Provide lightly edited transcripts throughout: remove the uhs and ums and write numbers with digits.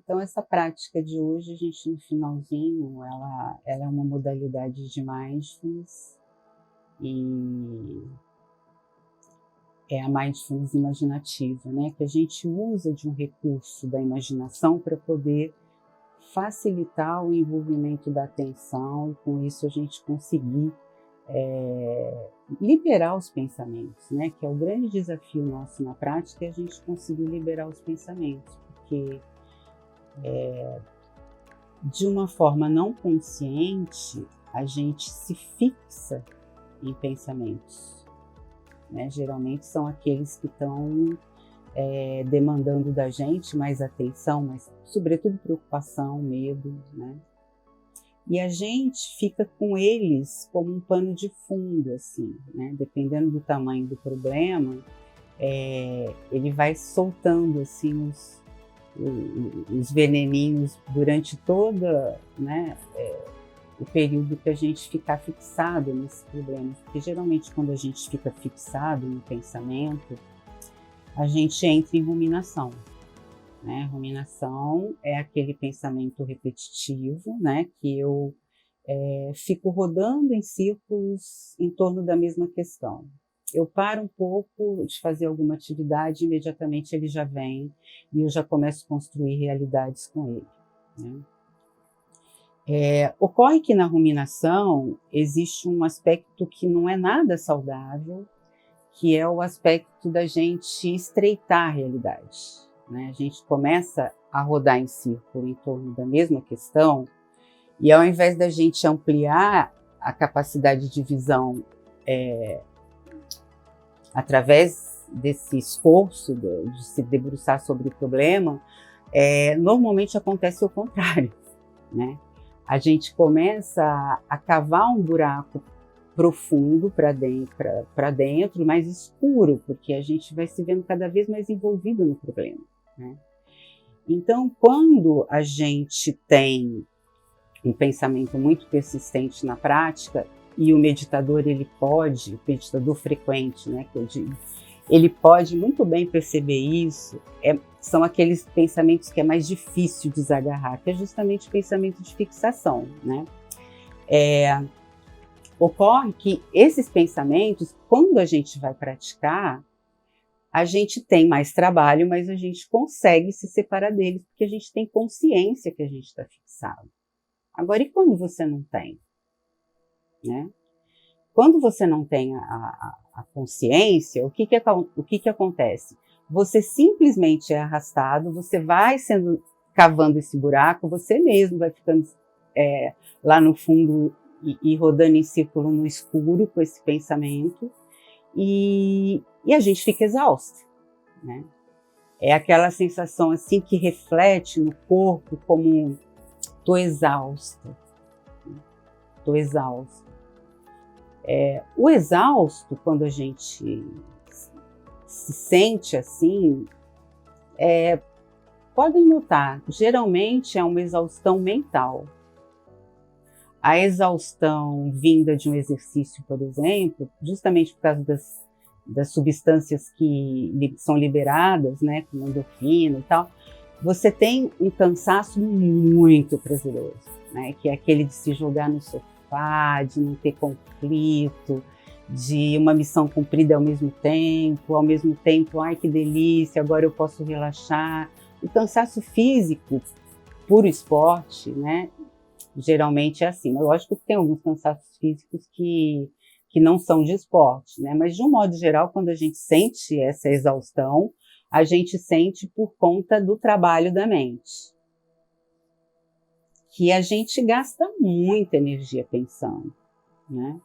Então essa prática de hoje, a gente no finalzinho, ela é uma modalidade de mindfulness, e é a mindfulness imaginativa, né, que a gente usa de um recurso da imaginação para poder facilitar o envolvimento da atenção, e com isso a gente conseguir liberar os pensamentos, né, que é o grande desafio nosso na prática, é a gente conseguir liberar os pensamentos, porque de uma forma não consciente, a gente se fixa em pensamentos, né? Geralmente são aqueles que estão demandando da gente mais atenção, mas sobretudo preocupação, medo, né? E a gente fica com eles como um pano de fundo, assim, né? Dependendo do tamanho do problema, ele vai soltando assim os veneninhos durante toda, né, o período que a gente ficar fixado nesse problema. Porque geralmente quando a gente fica fixado no pensamento, a gente entra em ruminação, né? Ruminação é aquele pensamento repetitivo, né, que eu fico rodando em círculos em torno da mesma questão. Eu paro um pouco de fazer alguma atividade, imediatamente ele já vem e eu já começo a construir realidades com ele, né? Ocorre que na ruminação existe um aspecto que não é nada saudável, que é o aspecto da gente estreitar a realidade, né? A gente começa a rodar em círculo em torno da mesma questão, e ao invés da gente ampliar a capacidade de visão através desse esforço de se debruçar sobre o problema, normalmente acontece o contrário, né? A gente começa a cavar um buraco profundo para dentro, mais escuro, porque a gente vai se vendo cada vez mais envolvido no problema, né? Então, quando a gente tem um pensamento muito persistente na prática, e o meditador o meditador frequente, né, que eu digo, ele pode muito bem perceber isso, são aqueles pensamentos que é mais difícil desagarrar, que é justamente o pensamento de fixação, né? Ocorre que esses pensamentos, quando a gente vai praticar, a gente tem mais trabalho, mas a gente consegue se separar deles, porque a gente tem consciência que a gente está fixado. Agora, e quando você não tem? Né? Quando você não tem a consciência, o que acontece? Você simplesmente é arrastado, você vai cavando esse buraco, você mesmo vai ficando lá no fundo e rodando em círculo no escuro com esse pensamento, e a gente fica exausto, né? É aquela sensação assim que reflete no corpo como tô exausta, tô exausto. O exausto, quando a gente se sente assim, podem notar, geralmente é uma exaustão mental. A exaustão vinda de um exercício, por exemplo, justamente por causa das substâncias que são liberadas, né, como endorfina e tal, você tem um cansaço muito prazeroso, né, que é aquele de se jogar no sofá, de não ter conflito, de uma missão cumprida ao mesmo tempo, ai que delícia, agora eu posso relaxar. O cansaço físico por esporte, né, geralmente é assim. Lógico que tem alguns cansaços físicos que não são de esporte, né, mas de um modo geral, quando a gente sente essa exaustão, a gente sente por conta do trabalho da mente, que a gente gasta muita energia pensando, né?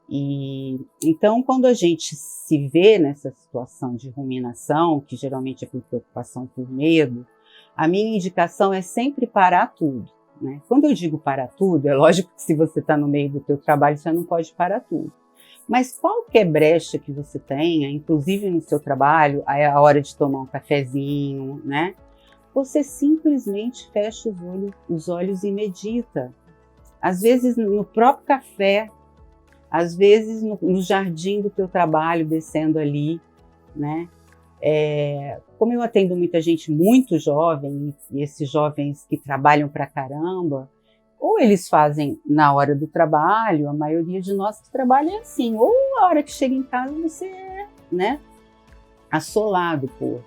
E então, quando a gente se vê nessa situação de ruminação, que geralmente é por preocupação, por medo, a minha indicação é sempre parar tudo, né? Quando eu digo parar tudo, é lógico que se você está no meio do teu trabalho, você não pode parar tudo. Mas qualquer brecha que você tenha, inclusive no seu trabalho, é a hora de tomar um cafezinho, né? Você simplesmente fecha os olhos e medita. Às vezes no próprio café, às vezes no jardim do teu trabalho, descendo ali, né? Como eu atendo muita gente muito jovem, e esses jovens que trabalham pra caramba, ou eles fazem na hora do trabalho, a maioria de nós que trabalha é assim, ou a hora que chega em casa você é, né, assolado por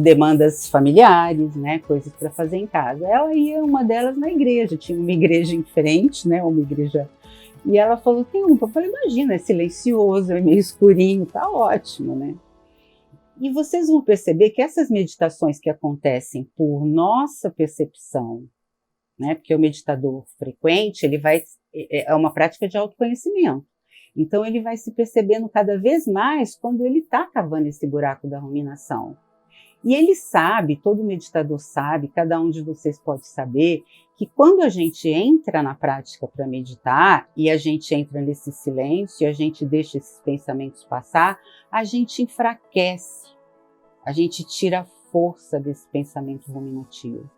demandas familiares, né, coisas para fazer em casa. Ela ia, uma delas, na igreja, tinha uma igreja em frente, né, uma igreja, e ela falou, tem uma, eu falei, imagina, é silencioso, é meio escurinho, tá ótimo, né. E vocês vão perceber que essas meditações que acontecem por nossa percepção, né, porque o meditador frequente, é uma prática de autoconhecimento. Então ele vai se percebendo cada vez mais quando ele está cavando esse buraco da ruminação. E ele sabe, todo meditador sabe, cada um de vocês pode saber, que quando a gente entra na prática para meditar, e a gente entra nesse silêncio, e a gente deixa esses pensamentos passar, a gente enfraquece, a gente tira a força desse pensamento ruminativo.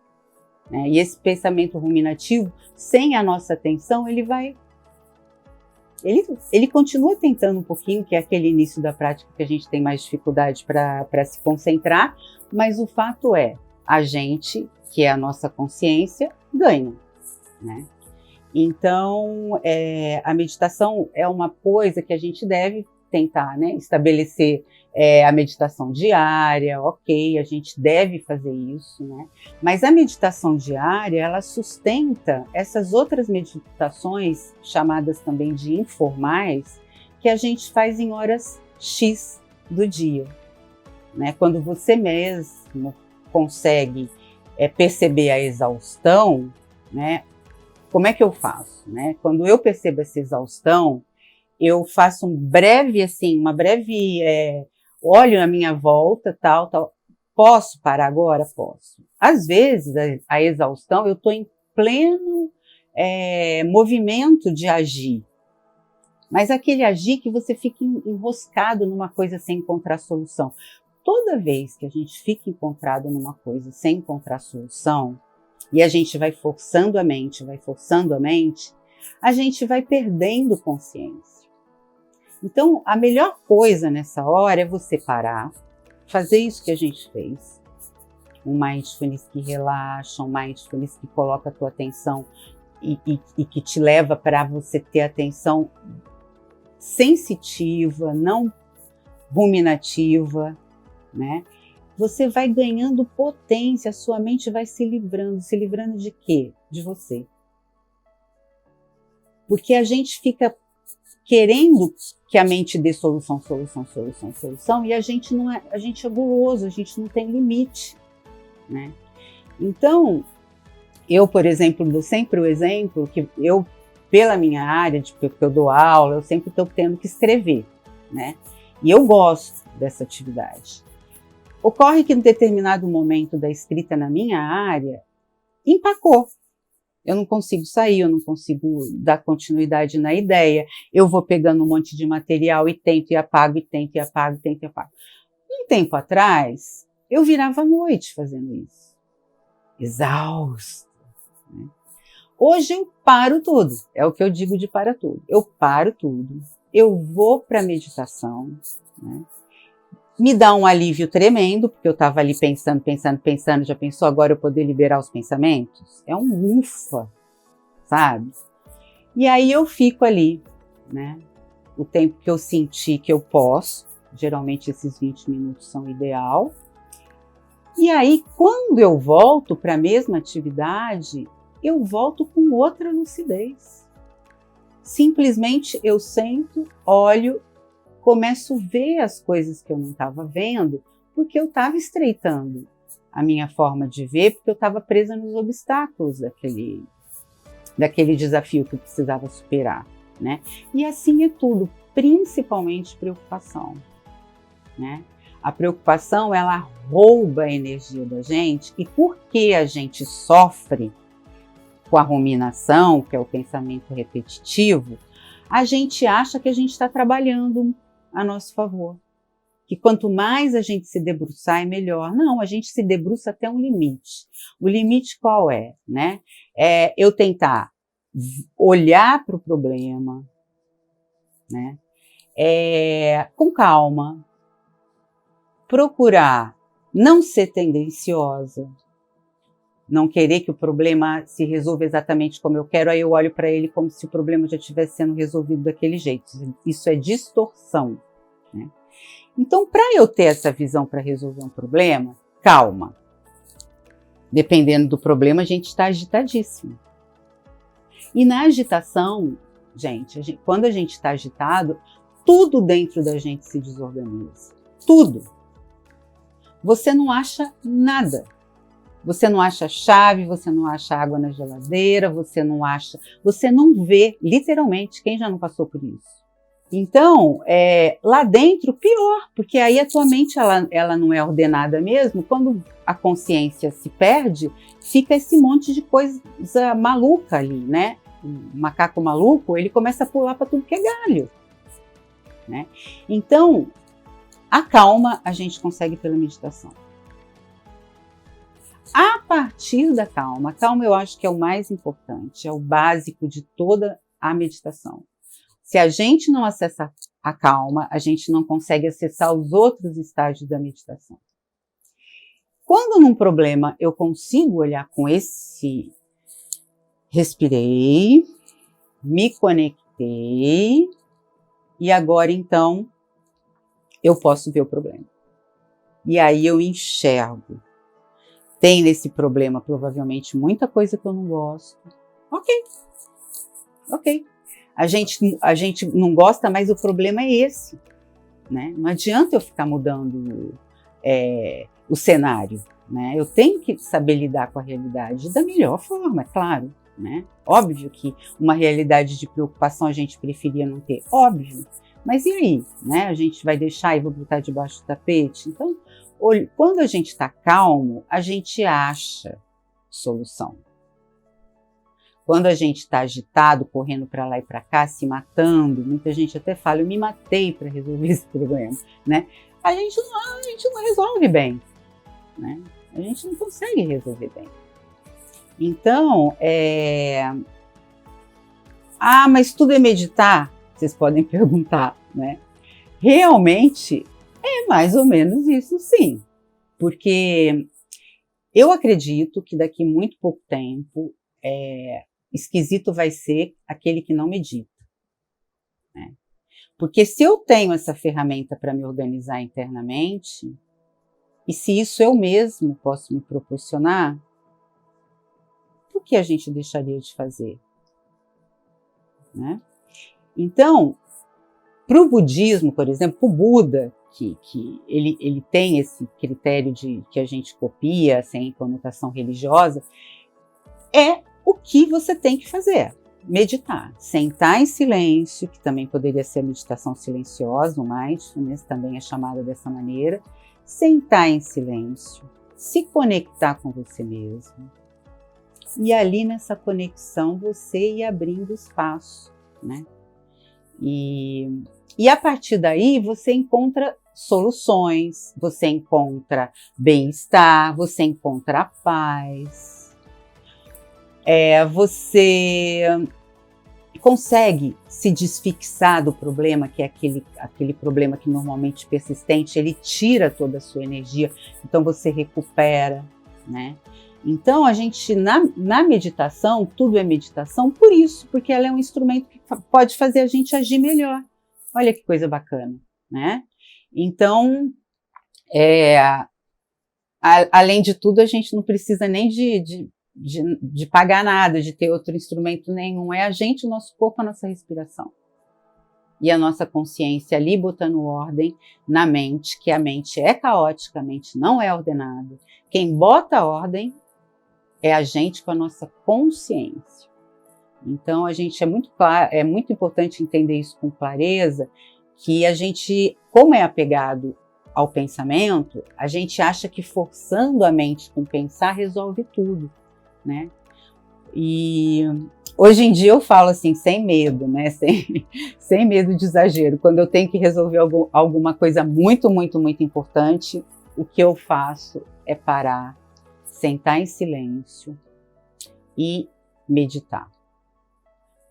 E esse pensamento ruminativo, sem a nossa atenção, ele continua tentando um pouquinho, que é aquele início da prática que a gente tem mais dificuldade para se concentrar, mas o fato é, a gente, que é a nossa consciência, ganha, né? Então, a meditação é uma coisa que a gente deve tentar, né, estabelecer a meditação diária, ok, a gente deve fazer isso, né? Mas a meditação diária, ela sustenta essas outras meditações, chamadas também de informais, que a gente faz em horas X do dia, né? Quando você mesmo consegue perceber a exaustão, né? Como é que eu faço, né? Quando eu percebo essa exaustão, eu faço uma breve olho à minha volta, tal. Posso parar agora? Posso. Às vezes, a exaustão, eu estou em pleno movimento de agir. Mas aquele agir que você fica enroscado numa coisa sem encontrar solução. Toda vez que a gente fica encontrado numa coisa sem encontrar solução, e a gente vai forçando a mente, a gente vai perdendo consciência. Então, a melhor coisa nessa hora é você parar, fazer isso que a gente fez. Um mindfulness que relaxa, um mindfulness que coloca a tua atenção e que te leva para você ter atenção sensitiva, não ruminativa, né? Você vai ganhando potência, a sua mente vai se livrando de quê? De você. Porque a gente fica querendo que a mente dê solução, e a gente é guloso, a gente não tem limite, né? Então, eu, por exemplo, dou sempre o exemplo que eu, pela minha área, porque eu dou aula, eu sempre estou tendo que escrever, né? E eu gosto dessa atividade. Ocorre que em determinado momento da escrita na minha área, empacou. Eu não consigo sair, eu não consigo dar continuidade na ideia. Eu vou pegando um monte de material e tento e apago, e tento e apago, tento e apago. Um tempo atrás, eu virava à noite fazendo isso. Exausta, né? Hoje eu paro tudo. É o que eu digo de para tudo. Eu paro tudo. Eu vou para a meditação, né? Me dá um alívio tremendo, porque eu estava ali pensando, já pensou agora eu poder liberar os pensamentos? É um ufa, sabe? E aí eu fico ali, né? O tempo que eu senti que eu posso, geralmente esses 20 minutos são ideal. E aí, quando eu volto para a mesma atividade, eu volto com outra lucidez. Simplesmente eu sento, olho, começo a ver as coisas que eu não estava vendo, porque eu estava estreitando a minha forma de ver, porque eu estava presa nos obstáculos daquele desafio que eu precisava superar, né? E assim é tudo, principalmente preocupação, né? A preocupação, ela rouba a energia da gente, e porque a gente sofre com a ruminação, que é o pensamento repetitivo, a gente acha que a gente está trabalhando a nosso favor. Que quanto mais a gente se debruçar é melhor. Não, a gente se debruça até um limite. O limite qual é, né? É eu tentar olhar para o problema, né? Com calma, procurar não ser tendenciosa, não querer que o problema se resolva exatamente como eu quero, aí eu olho para ele como se o problema já estivesse sendo resolvido daquele jeito. Isso é distorção, né? Então, para eu ter essa visão para resolver um problema, calma. Dependendo do problema, a gente está agitadíssimo. E na agitação, gente, quando a gente está agitado, tudo dentro da gente se desorganiza. Tudo. Você não acha nada. Você não acha chave, você não acha água na geladeira, você não vê, literalmente, quem já não passou por isso. Então, lá dentro, pior, porque aí a tua mente ela não é ordenada mesmo. Quando a consciência se perde, fica esse monte de coisa maluca ali, né? Um macaco maluco, ele começa a pular para tudo que é galho, né? Então, a calma a gente consegue pela meditação. A partir da calma, a calma eu acho que é o mais importante, é o básico de toda a meditação. Se a gente não acessa a calma, a gente não consegue acessar os outros estágios da meditação. Quando num problema eu consigo olhar com esse respirei, me conectei e agora então eu posso ver o problema. E aí eu enxergo. Tem nesse problema provavelmente muita coisa que eu não gosto. Ok. A gente não gosta, mas o problema é esse, né? Não adianta eu ficar mudando o cenário, né? Eu tenho que saber lidar com a realidade da melhor forma, é claro, né? Óbvio que uma realidade de preocupação a gente preferia não ter, óbvio. Mas e aí, né? A gente vai deixar e vou botar debaixo do tapete? Então, quando a gente está calmo, a gente acha solução. Quando a gente está agitado, correndo para lá e para cá, se matando, muita gente até fala, eu me matei para resolver esse problema, né? A gente não resolve bem, né? A gente não consegue resolver bem. Então, mas tudo é meditar? Vocês podem perguntar, né? Realmente é mais ou menos isso, sim. Porque eu acredito que daqui muito pouco tempo, esquisito vai ser aquele que não medita, né? Porque se eu tenho essa ferramenta para me organizar internamente, e se isso eu mesmo posso me proporcionar, por que a gente deixaria de fazer, né? Então, para o budismo, por exemplo, o Buda, que ele tem esse critério de que a gente copia sem conotação religiosa, é o que você tem que fazer. Meditar, sentar em silêncio, que também poderia ser a meditação silenciosa, o mindfulness também é chamada dessa maneira. Sentar em silêncio, se conectar com você mesmo. E ali nessa conexão você ir abrindo espaço, né? E a partir daí você encontra soluções, você encontra bem-estar, você encontra a paz. Você consegue se desfixar do problema, que é aquele problema que normalmente é persistente, ele tira toda a sua energia, então você recupera, né? Então a gente, na meditação, tudo é meditação por isso, porque ela é um instrumento que pode fazer a gente agir melhor. Olha que coisa bacana, né? Então, além de tudo, a gente não precisa nem de pagar nada, de ter outro instrumento nenhum. É a gente, o nosso corpo, a nossa respiração. E a nossa consciência ali botando ordem na mente, que a mente é caótica, a mente não é ordenada. Quem bota ordem é a gente com a nossa consciência. Então, a gente é muito importante entender isso com clareza, que a gente, como é apegado ao pensamento, a gente acha que forçando a mente com pensar resolve tudo, né? E hoje em dia eu falo assim, sem medo, né? Sem medo de exagero. Quando eu tenho que resolver alguma coisa muito, muito, muito importante, o que eu faço é parar, sentar em silêncio e meditar.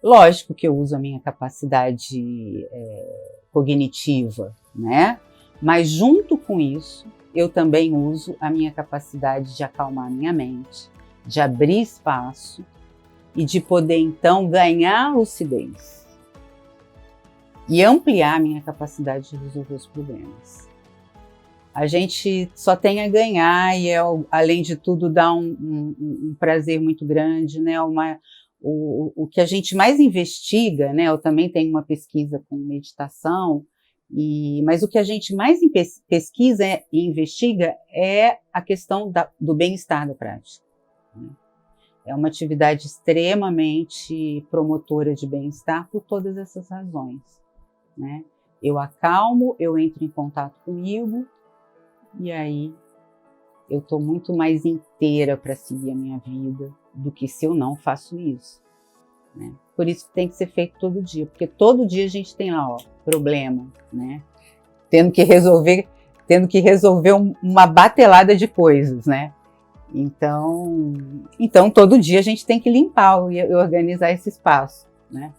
Lógico que eu uso a minha capacidade cognitiva, né? Mas junto com isso, eu também uso a minha capacidade de acalmar a minha mente, de abrir espaço e de poder então ganhar lucidez e ampliar a minha capacidade de resolver os problemas. A gente só tem a ganhar e, além de tudo, dá um prazer muito grande, né? O que a gente mais investiga, né? Eu também tenho uma pesquisa com meditação, mas o que a gente mais pesquisa e investiga é a questão do bem-estar da prática. É uma atividade extremamente promotora de bem-estar por todas essas razões, né? Eu acalmo, eu entro em contato comigo, e aí eu estou muito mais inteira para seguir a minha vida do que se eu não faço isso, né? Por isso que tem que ser feito todo dia, porque todo dia a gente tem lá, problema, né? Tendo que resolver uma batelada de coisas, né? Então todo dia a gente tem que limpar e organizar esse espaço, né?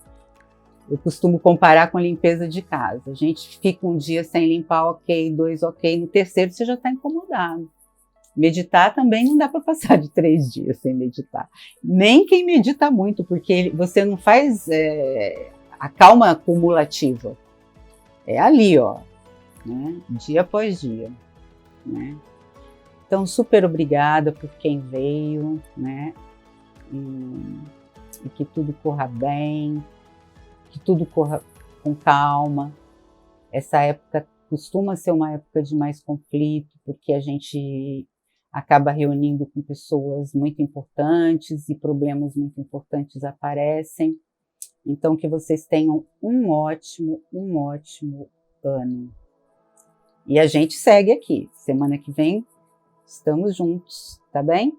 Eu costumo comparar com limpeza de casa. A gente fica um dia sem limpar, ok, 2 ok, no terceiro você já está incomodado. Meditar também não dá para passar de 3 dias sem meditar. Nem quem medita muito, porque você não faz a calma acumulativa. É ali, né? Dia após dia, né? Então, super obrigada por quem veio, né? E que tudo corra bem, que tudo corra com calma. Essa época costuma ser uma época de mais conflito, porque a gente acaba reunindo com pessoas muito importantes e problemas muito importantes aparecem. Então, que vocês tenham um ótimo ano. E a gente segue aqui. Semana que vem estamos juntos, tá bem?